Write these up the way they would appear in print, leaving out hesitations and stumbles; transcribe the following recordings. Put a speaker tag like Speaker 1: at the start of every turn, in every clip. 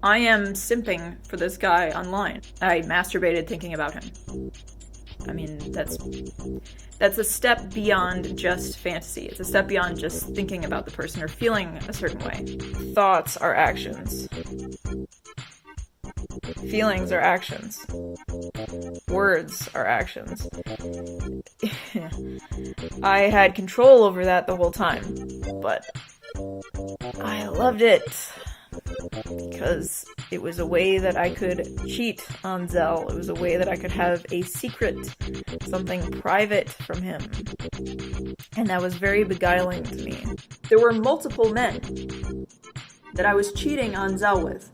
Speaker 1: I am simping for this guy online. I masturbated thinking about him. I mean, that's a step beyond just fantasy. It's a step beyond just thinking about the person or feeling a certain way. Thoughts are actions. Feelings are actions. Words are actions. I had control over that the whole time, but I loved it because it was a way that I could cheat on Zell. It was a way that I could have a secret, something private from him. And that was very beguiling to me. There were multiple men that I was cheating on Zell with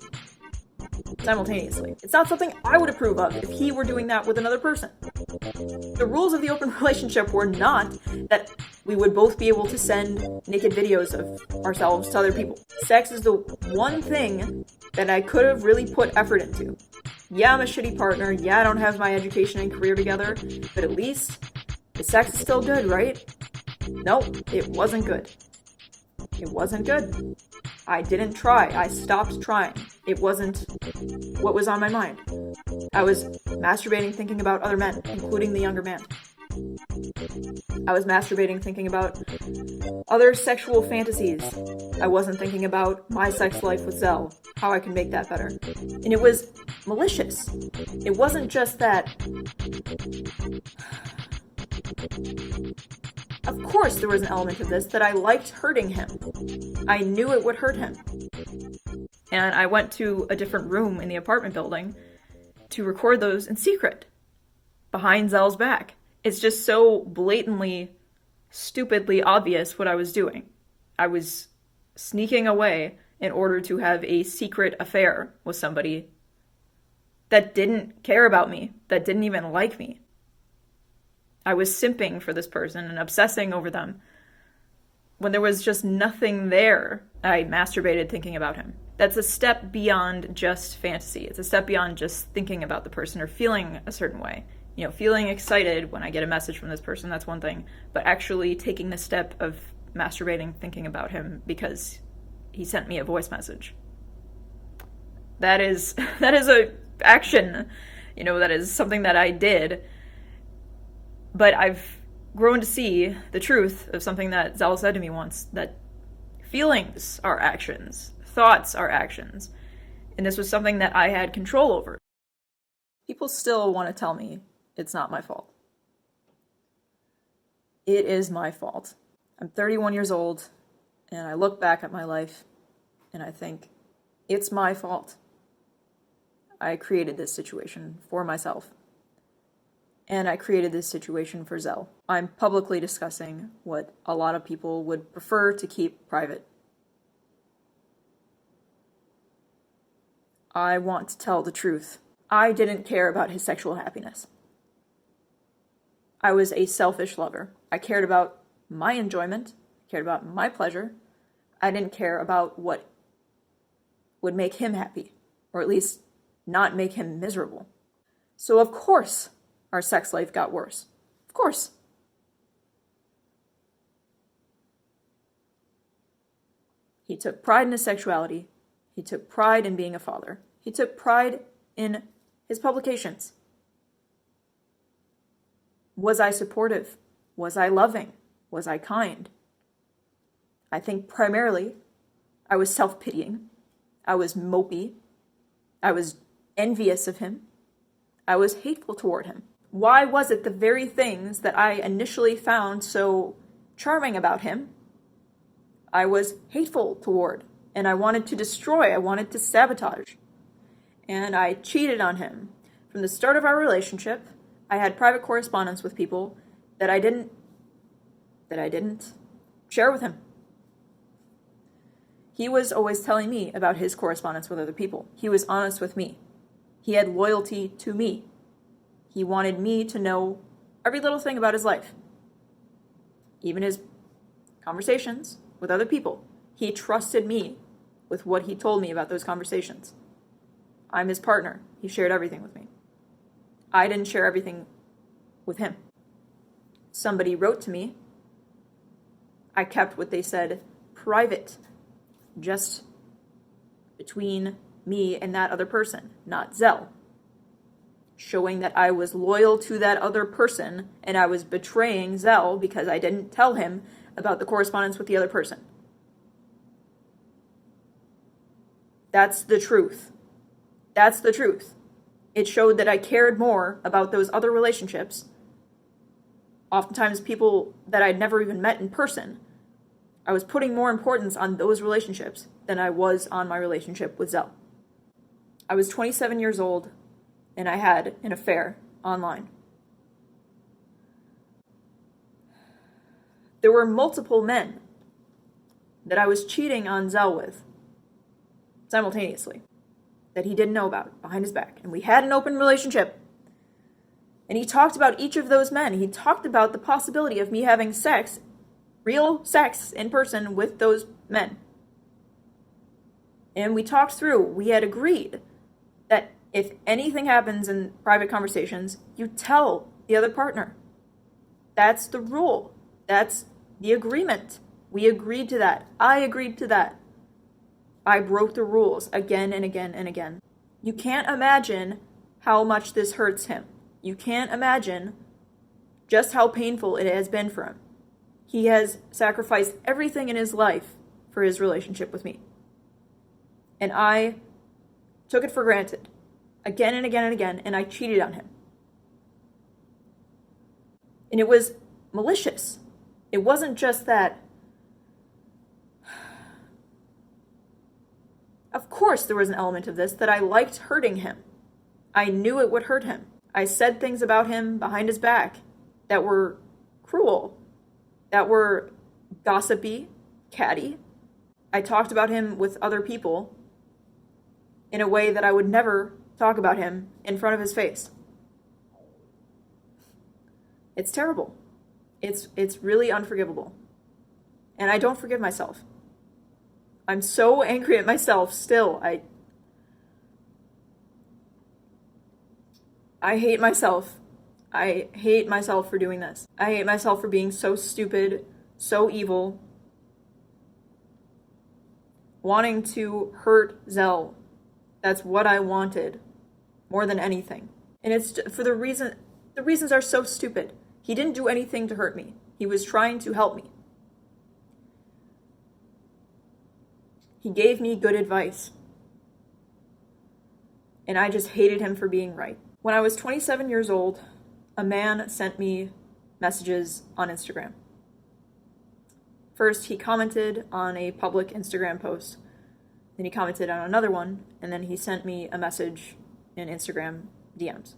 Speaker 1: simultaneously. It's not something I would approve of if he were doing that with another person. The rules of the open relationship were not that we would both be able to send naked videos of ourselves to other people. Sex is the one thing that I could have really put effort into. Yeah, I'm a shitty partner. Yeah, I don't have my education and career together, but at least the sex is still good, right? No, it wasn't good. It wasn't good. I didn't try. I stopped trying. It wasn't what was on my mind. I was masturbating thinking about other men, including the younger man. I was masturbating thinking about other sexual fantasies. I wasn't thinking about my sex life with Zell, how I can make that better. And it was malicious. It wasn't just that. Of course there was an element of this that I liked hurting him. I knew it would hurt him. And I went to a different room in the apartment building to record those in secret, behind Zell's back. It's just so blatantly, stupidly obvious what I was doing. I was sneaking away in order to have a secret affair with somebody that didn't care about me, that didn't even like me. I was simping for this person and obsessing over them when there was just nothing there. I masturbated thinking about him. That's a step beyond just fantasy. It's a step beyond just thinking about the person or feeling a certain way. You know, feeling excited when I get a message from this person, that's one thing. But actually taking the step of masturbating thinking about him because he sent me a voice message. That is a action. You know, that is something that I did. But I've grown to see the truth of something that Zell said to me once, that feelings are actions, thoughts are actions. And this was something that I had control over. People still want to tell me it's not my fault. It is my fault. I'm 31 years old, and I look back at my life, and I think, it's my fault. I created this situation for myself. And I created this situation for Zell. I'm publicly discussing what a lot of people would prefer to keep private. I want to tell the truth. I didn't care about his sexual happiness. I was a selfish lover. I cared about my enjoyment, cared about my pleasure. I didn't care about what would make him happy, or at least not make him miserable. So of course, our sex life got worse. Of course. He took pride in his sexuality. He took pride in being a father. He took pride in his publications. Was I supportive? Was I loving? Was I kind? I think primarily I was self-pitying. I was mopey. I was envious of him. I was hateful toward him. Why was it the very things that I initially found so charming about him, I was hateful toward, and I wanted to destroy, I wanted to sabotage. And I cheated on him. From the start of our relationship, I had private correspondence with people that I didn't share with him. He was always telling me about his correspondence with other people. He was honest with me. He had loyalty to me. He wanted me to know every little thing about his life. Even his conversations with other people. He trusted me with what he told me about those conversations. I'm his partner. He shared everything with me. I didn't share everything with him. Somebody wrote to me. I kept what they said private, just between me and that other person, not Zell. Showing that I was loyal to that other person and I was betraying Zell because I didn't tell him about the correspondence with the other person. That's the truth. That's the truth. It showed that I cared more about those other relationships, oftentimes people that I'd never even met in person. I was putting more importance on those relationships than I was on my relationship with Zell. I was 27 years old and I had an affair online. There were multiple men that I was cheating on Zell with simultaneously that he didn't know about behind his back. And we had an open relationship. And he talked about each of those men. He talked about the possibility of me having sex, real sex in person with those men. And we talked through, we had agreed that if anything happens in private conversations, you tell the other partner. That's the rule. That's the agreement. We agreed to that. I agreed to that. I broke the rules again and again and again. You can't imagine how much this hurts him. You can't imagine just how painful it has been for him. He has sacrificed everything in his life for his relationship with me. And I took it for granted again and again and again, and I cheated on him. And it was malicious. It wasn't just that. Of course there was an element of this that I liked hurting him. I knew it would hurt him. I said things about him behind his back that were cruel, that were gossipy, catty. I talked about him with other people in a way that I would never talk about him in front of his face. It's terrible. It's really unforgivable. And I don't forgive myself. I'm so angry at myself still. I hate myself. I hate myself for doing this. I hate myself for being so stupid, so evil, wanting to hurt Zell. That's what I wanted more than anything. And it's for the reasons are so stupid. He didn't do anything to hurt me. He was trying to help me. He gave me good advice. And I just hated him for being right. When I was 27 years old, a man sent me messages on Instagram. First, he commented on a public Instagram post. Then he commented on another one. And then he sent me a message in Instagram DMs.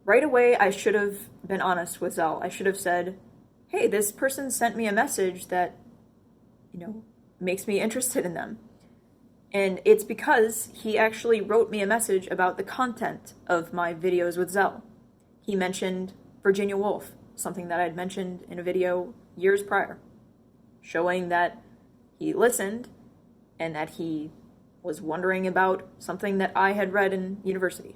Speaker 1: Right away, I should have been honest with Zell. I should have said, hey, this person sent me a message that, makes me interested in them. And it's because he actually wrote me a message about the content of my videos with Zell. He mentioned Virginia Woolf, something that I'd mentioned in a video years prior, showing that he listened and that he was wondering about something that I had read in university.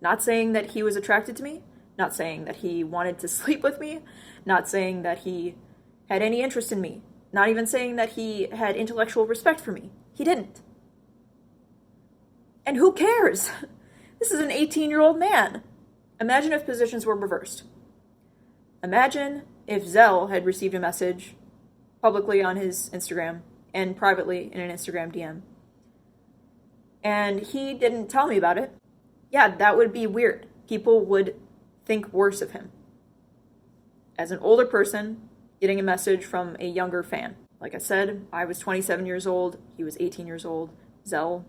Speaker 1: Not saying that he was attracted to me, not saying that he wanted to sleep with me, not saying that he had any interest in me, not even saying that he had intellectual respect for me. He didn't. And who cares? This is an 18-year-old man. Imagine if positions were reversed. Imagine if Zell had received a message publicly on his Instagram and privately in an Instagram DM, and he didn't tell me about it. Yeah, that would be weird. People would think worse of him. As an older person, getting a message from a younger fan. Like I said, I was 27 years old, he was 18 years old, Zell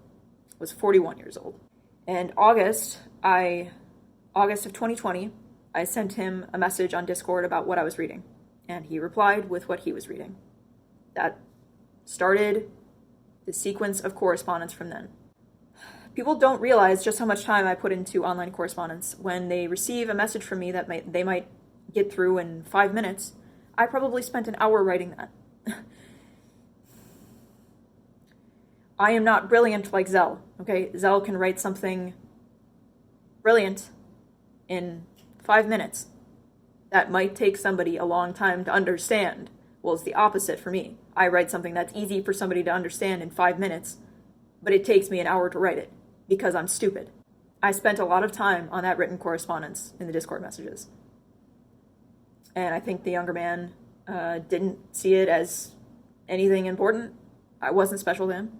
Speaker 1: was 41 years old. And August of 2020, I sent him a message on Discord about what I was reading. And he replied with what he was reading. That started the sequence of correspondence from then. People don't realize just how much time I put into online correspondence. When they receive a message from me that they might get through in 5 minutes, I probably spent an hour writing that. I am not brilliant like Zell, okay? Zell can write something brilliant in 5 minutes. That might take somebody a long time to understand. Well, it's the opposite for me. I write something that's easy for somebody to understand in 5 minutes, but it takes me an hour to write it because I'm stupid. I spent a lot of time on that written correspondence in the Discord messages. And I think the younger man didn't see it as anything important. I wasn't special to him.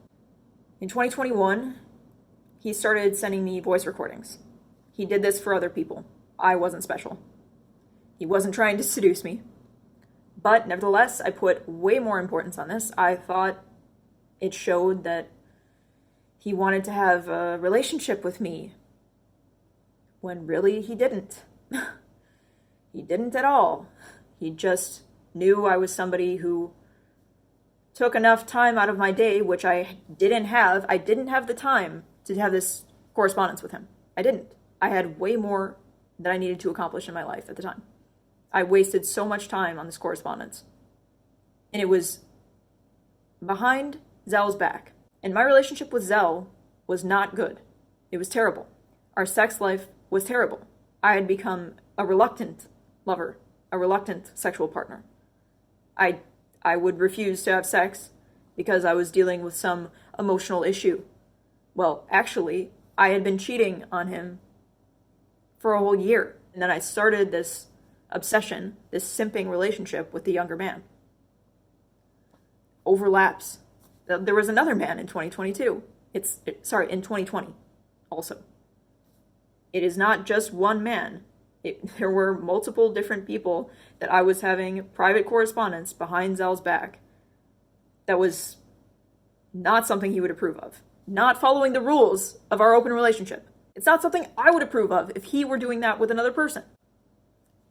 Speaker 1: In 2021, he started sending me voice recordings. He did this for other people. I wasn't special. He wasn't trying to seduce me. But nevertheless, I put way more importance on this. I thought it showed that he wanted to have a relationship with me, when really he didn't. He didn't at all. He just knew I was somebody who took enough time out of my day, which I didn't have. I didn't have the time to have this correspondence with him. I didn't. I had way more that I needed to accomplish in my life at the time. I wasted so much time on this correspondence. And it was behind Zell's back. And my relationship with Zell was not good. It was terrible. Our sex life was terrible. I had become a reluctant lover, a reluctant sexual partner. I would refuse to have sex because I was dealing with some emotional issue. Well, actually, I had been cheating on him for a whole year. And then I started this obsession, this simping relationship with the younger man. Overlaps. There was another man in 2022. In 2020 also. It is not just one man. There were multiple different people that I was having private correspondence behind Zell's back. That was not something he would approve of. Not following the rules of our open relationship. It's not something I would approve of if he were doing that with another person.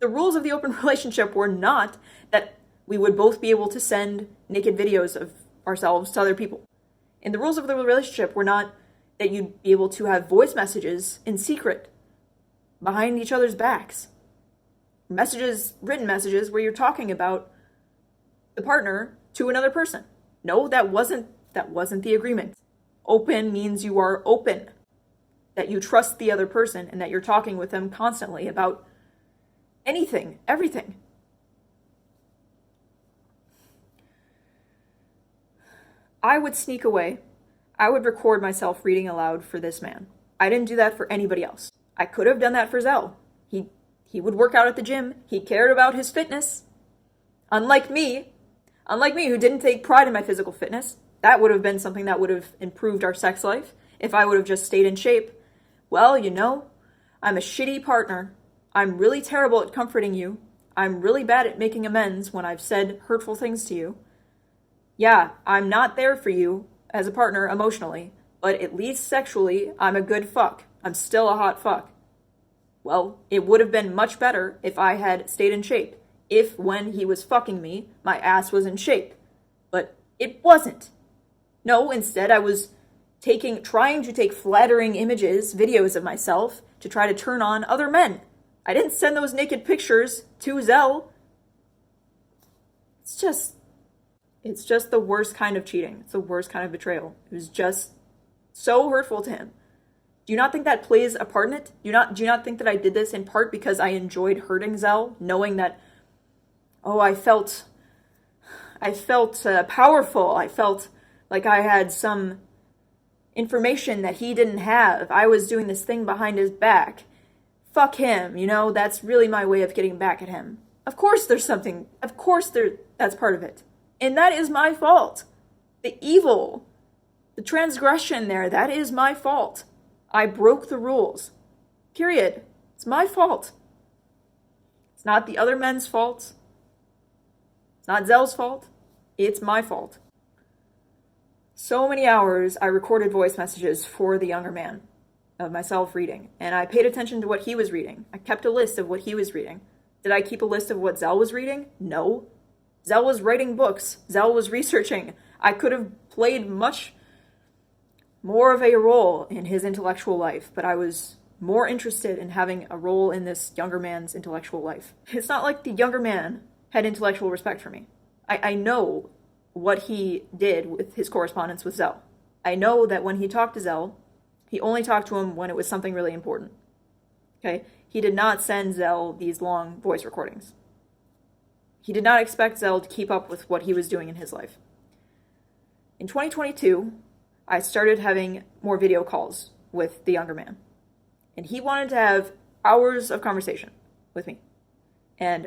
Speaker 1: The rules of the open relationship were not that we would both be able to send naked videos of ourselves to other people. And the rules of the relationship were not that you'd be able to have voice messages in secret behind each other's backs. Messages, written messages, where you're talking about the partner to another person. No, that wasn't the agreement. Open means you are open. That you trust the other person and that you're talking with them constantly about anything, everything. I would sneak away. I would record myself reading aloud for this man. I didn't do that for anybody else. I could have done that for Zell. He would work out at the gym. He cared about his fitness. Unlike me, who didn't take pride in my physical fitness. That would have been something that would have improved our sex life if I would have just stayed in shape. Well, you know, I'm a shitty partner. I'm really terrible at comforting you. I'm really bad at making amends when I've said hurtful things to you. Yeah, I'm not there for you as a partner emotionally, but at least sexually, I'm a good fuck. I'm still a hot fuck. Well, it would have been much better if I had stayed in shape. If, when he was fucking me, my ass was in shape. But it wasn't. No, instead I was trying to take flattering images, videos of myself, to try to turn on other men. I didn't send those naked pictures to Zell. It's just the worst kind of cheating. It's the worst kind of betrayal. It was just so hurtful to him. Do you not think that plays a part in it? Do you not think that I did this in part because I enjoyed hurting Zell, knowing that, I felt powerful. I felt like I had some information that he didn't have. I was doing this thing behind his back. Fuck him, that's really my way of getting back at him. Of course that's part of it. And that is my fault. The evil, the transgression there, that is my fault. I broke the rules. Period. It's my fault. It's not the other men's fault. It's not Zell's fault. It's my fault. So many hours I recorded voice messages for the younger man of myself reading, and I paid attention to what he was reading. I kept a list of what he was reading. Did I keep a list of what Zell was reading? No. Zell was writing books. Zell was researching. I could have played much more of a role in his intellectual life, but I was more interested in having a role in this younger man's intellectual life. It's not like the younger man had intellectual respect for me. I know what he did with his correspondence with Zell. I know that when he talked to Zell, he only talked to him when it was something really important. Okay? He did not send Zell these long voice recordings. He did not expect Zell to keep up with what he was doing in his life. In 2022, I started having more video calls with the younger man. And he wanted to have hours of conversation with me. And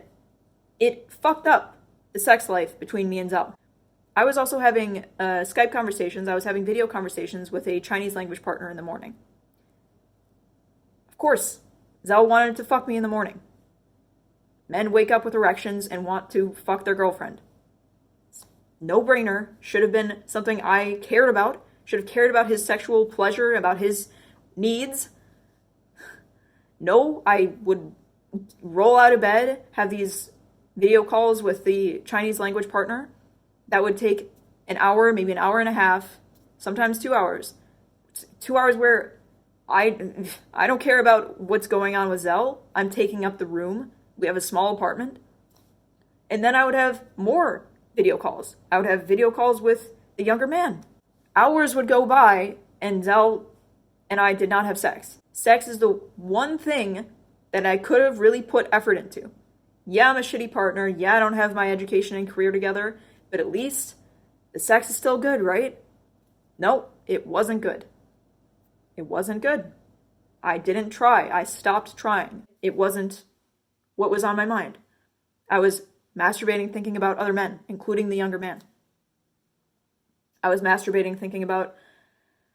Speaker 1: it fucked up the sex life between me and Zell. I was also having Skype conversations. I was having video conversations with a Chinese language partner in the morning. Of course, Zell wanted to fuck me in the morning. Men wake up with erections and want to fuck their girlfriend. No-brainer. Should have been something I cared about. Should have cared about his sexual pleasure, about his needs. No, I would roll out of bed, have these video calls with the Chinese language partner. That would take an hour, maybe an hour and a half, sometimes 2 hours. 2 hours where I don't care about what's going on with Zell. I'm taking up the room. We have a small apartment. And then I would have more video calls. I would have video calls with the younger man. Hours would go by and Zell and I did not have sex. Sex is the one thing that I could have really put effort into. Yeah, I'm a shitty partner. Yeah, I don't have my education and career together. But at least the sex is still good, right? No, it wasn't good. It wasn't good. I didn't try. I stopped trying. It wasn't what was on my mind. I was masturbating thinking about other men, including the younger man. I was masturbating thinking about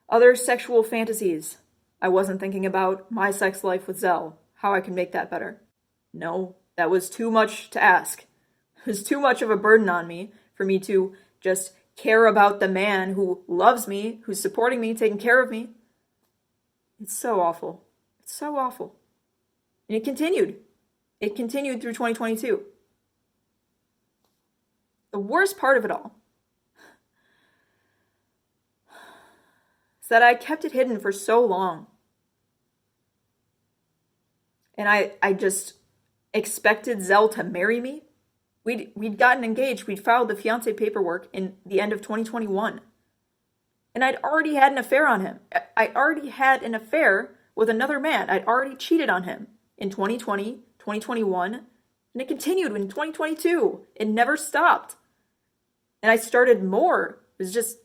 Speaker 1: other sexual fantasies. I wasn't thinking about my sex life with Zell, how I could make that better. No, that was too much to ask. It was too much of a burden on me for me to just care about the man who loves me, who's supporting me, taking care of me. It's so awful. It's so awful. And it continued. It continued through 2022. The worst part of it all is that I kept it hidden for so long. And I just expected Zell to marry me. We'd gotten engaged. We'd filed the fiancé paperwork in the end of 2021. And I'd already had an affair on him. I already had an affair with another man. I'd already cheated on him in 2020, 2021, and it continued in 2022. It never stopped. And I started more. It was just...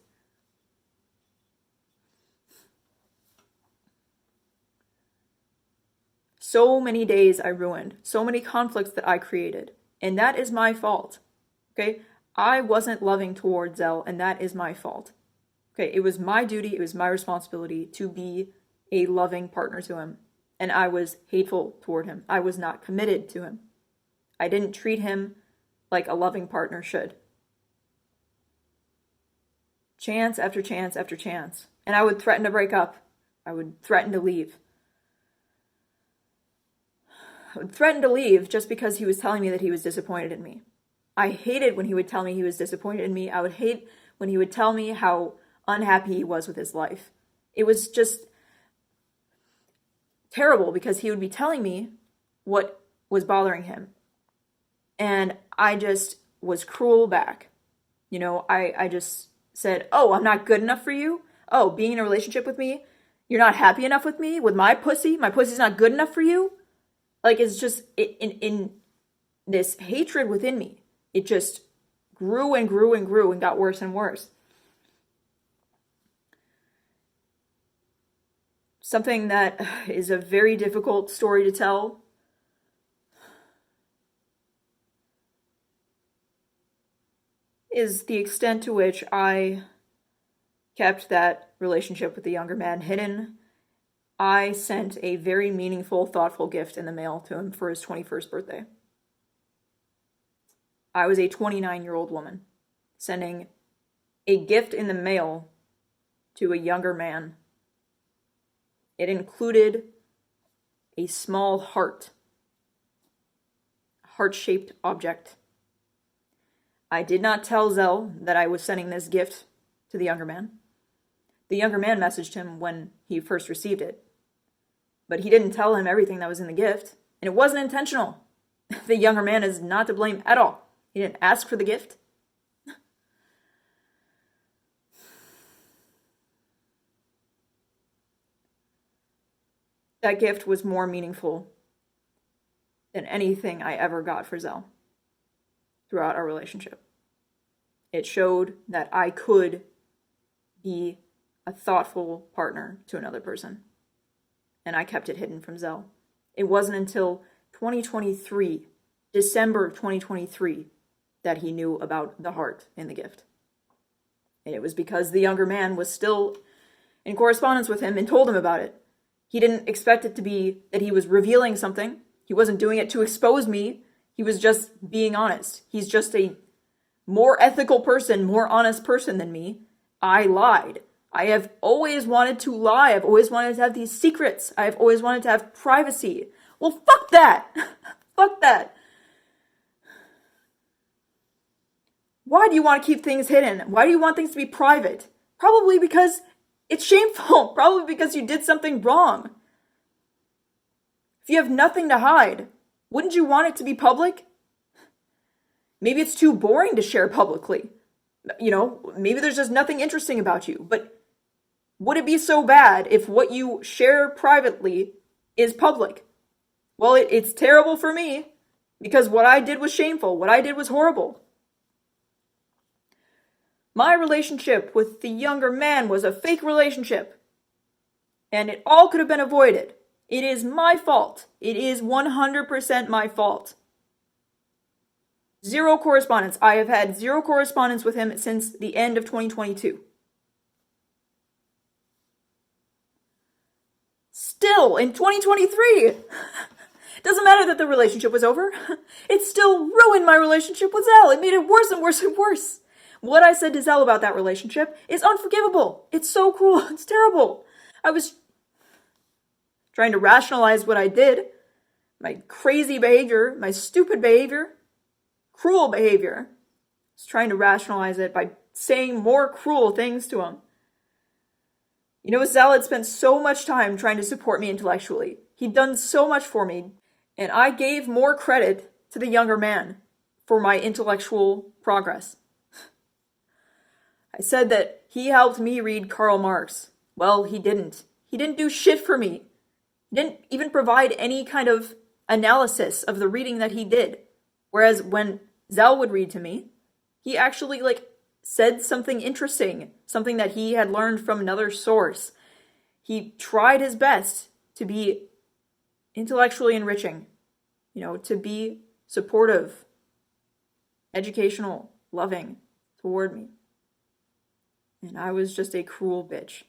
Speaker 1: so many days I ruined. So many conflicts that I created. And that is my fault. Okay? I wasn't loving towards Zell, and that is my fault. Okay, it was my duty, it was my responsibility to be a loving partner to him. And I was hateful toward him. I was not committed to him. I didn't treat him like a loving partner should. Chance after chance after chance. And I would threaten to break up. I would threaten to leave. I would threaten to leave just because he was telling me that he was disappointed in me. I hated when he would tell me he was disappointed in me. I would hate when he would tell me how unhappy he was with his life. It was just terrible because he would be telling me what was bothering him. And I just was cruel back. You know, I just said, oh, I'm not good enough for you? Oh, being in a relationship with me? You're not happy enough with me? With my pussy? My pussy's not good enough for you? Like, it's just, in this hatred within me, it just grew and grew and grew and got worse and worse. Something that is a very difficult story to tell. Is the extent to which I kept that relationship with the younger man hidden. I sent a very meaningful, thoughtful gift in the mail to him for his 21st birthday. I was a 29-year-old woman sending a gift in the mail to a younger man. It included a small heart, a heart-shaped object. I did not tell Zell that I was sending this gift to the younger man. The younger man messaged him when he first received it. But he didn't tell him everything that was in the gift. And it wasn't intentional. The younger man is not to blame at all. He didn't ask for the gift. That gift was more meaningful than anything I ever got for Zell throughout our relationship. It showed that I could be a thoughtful partner to another person. And I kept it hidden from Zell. It wasn't until 2023, December of 2023, that he knew about the heart in the gift. And it was because the younger man was still in correspondence with him and told him about it. He didn't expect it to be that he was revealing something. He wasn't doing it to expose me. He was just being honest. He's just a more ethical person, more honest person than me. I lied. I have always wanted to lie. I've always wanted to have these secrets. I've always wanted to have privacy. Well, fuck that. Fuck that. Why do you want to keep things hidden? Why do you want things to be private? Probably because it's shameful. Probably because you did something wrong. If you have nothing to hide, wouldn't you want it to be public? Maybe it's too boring to share publicly. You know, maybe there's just nothing interesting about you. But would it be so bad if what you share privately is public? Well, it's terrible for me because what I did was shameful. What I did was horrible. My relationship with the younger man was a fake relationship. And it all could have been avoided. It is my fault. It is 100% my fault. Zero correspondence. I have had zero correspondence with him since the end of 2022. Still, in 2023, doesn't matter that the relationship was over. It still ruined my relationship with Zell. It made it worse and worse and worse. What I said to Zell about that relationship is unforgivable. It's so cruel. It's terrible. I was trying to rationalize what I did. My crazy behavior, my stupid behavior, cruel behavior. I was trying to rationalize it by saying more cruel things to him. You know, Zell had spent so much time trying to support me intellectually. He'd done so much for me, and I gave more credit to the younger man for my intellectual progress. I said that he helped me read Karl Marx. Well, he didn't. He didn't do shit for me. He didn't even provide any kind of analysis of the reading that he did. Whereas when Zell would read to me, he actually, said something interesting, something that he had learned from another source. He tried his best to be intellectually enriching, to be supportive, educational, loving toward me. And I was just a cruel bitch.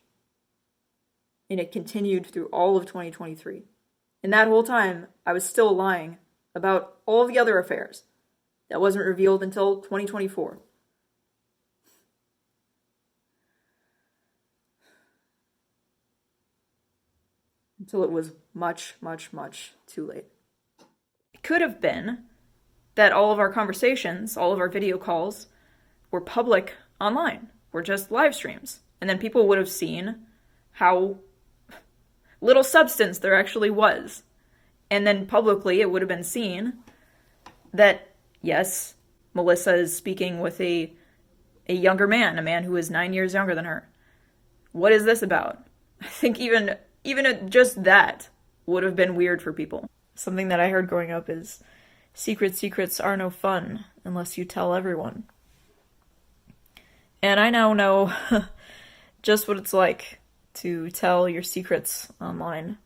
Speaker 1: And it continued through all of 2023. And that whole time, I was still lying about all the other affairs. That wasn't revealed until 2024. Until it was much, much, much too late. It could have been that all of our conversations, all of our video calls, were public online. Were just live streams. And then people would have seen how little substance there actually was. And then publicly it would have been seen that, yes, Melissa is speaking with a younger man, a man who is 9 years younger than her. What is this about? I think even just that would have been weird for people. Something that I heard growing up is, secrets are no fun unless you tell everyone. And I now know just what it's like to tell your secrets online,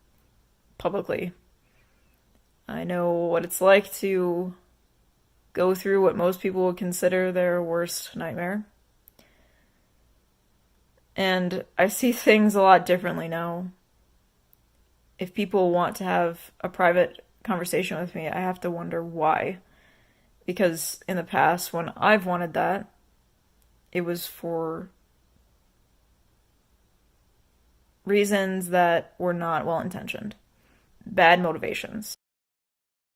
Speaker 1: publicly. I know what it's like to go through what most people would consider their worst nightmare. And I see things a lot differently now. If people want to have a private conversation with me, I have to wonder why. Because in the past, when I've wanted that, it was for reasons that were not well-intentioned. Bad motivations.